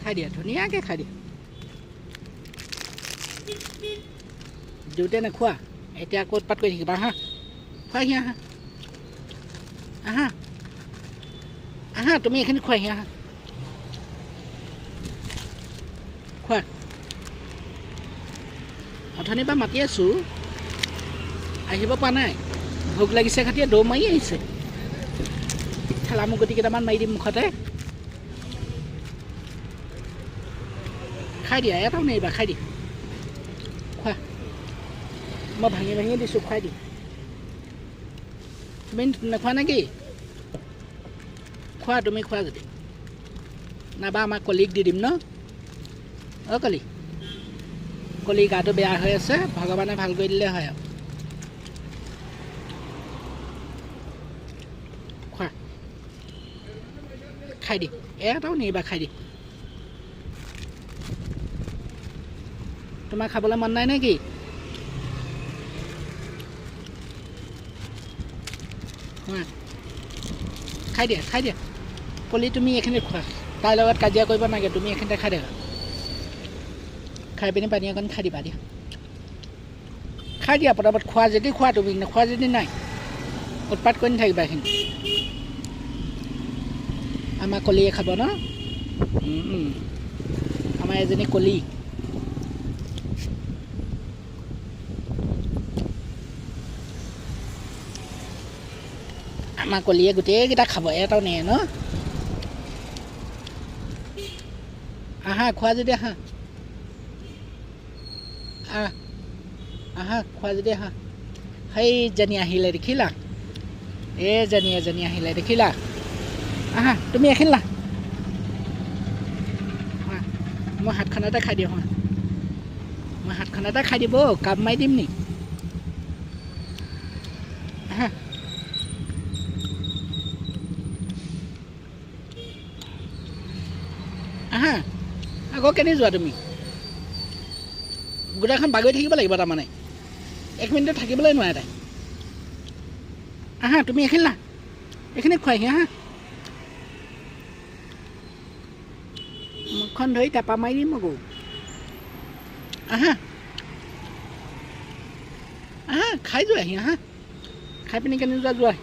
খাই দিয়া ধুনীয়াকৈ খাই দিয়া দিওঁতে নোখোৱা এতিয়া আকৌ উৎপাত কৰি থাকিবা হা খুৱাহি আহা আহা আহা তুমি এইখিনি খুৱাহি আহা খোৱা অথনিৰ পৰা মাতি আছোঁ আহিব পৰা নাই ভোক লাগিছে খাতিয়ে দৌৰ মাৰি আহিছে ঠেলা মুগুটি কেইটামান মাৰি দিম মুখতে খাই দিয়া এটাও নেৰিবা খাই দিয়া খোৱা মই ভাঙি ভাঙি দিছোঁ খুৱাই দিয়া তুমি নোখোৱা নেকি খোৱা তুমি খোৱা যদি নাইবা আমাৰ কলিক দি দিম ন অ' কলি গাটো বেয়া হৈ আছে ভগৱানে ভাল কৰি দিলে হয় আৰু খোৱা খাই দি এটাও নেৰিবা খাই দি তোমাৰ খাবলৈ মন নাই নে কি খাই দিয়া কলি তুমি এইখিনি খোৱা তাইৰ লগত কাজিয়া কৰিব নালাগে তুমি এইখিনিতে খাই দিয়া খাই পিনি পানী অকণ খাই দিবা দিয়া খাই দিয়া পটাপট খোৱা যদি খোৱা তুমি নোখোৱা যদি নাই উৎপাত কৰি নাথাকিবা এইখিনি আমাৰ কলিয়ে খাব ন আমাৰ এজনী কলি আমাৰ কলিয়ে গোটেইকেইটা খাব এটাও নেৰে ন আহা খোৱা যদি আহা আহা খোৱা যদি আহা সেইজনী আহিলে দেখিলা এজনী আহিলে দেখিলা আহা তুমি এখিলা মই হাতখনতে খাই দিওঁ মই হাতখনতে খাই দিব কাপ মাৰি দিম নি আহা আহা আকৌ কেনি যোৱা তুমি গোটেইখন বাগৰি থাকিব লাগিব তাৰমানে 1 মিনিটত থাকিবলৈ নোৱাৰে তাই আহা তুমি এইখিনি এইখিনি খুৱাইহি আহা মুখখন ধৰি টেপা মাৰি দিম আকৌ আহা আহা খাই যোৱাহি আহা খাই পিনি কেনি যোৱা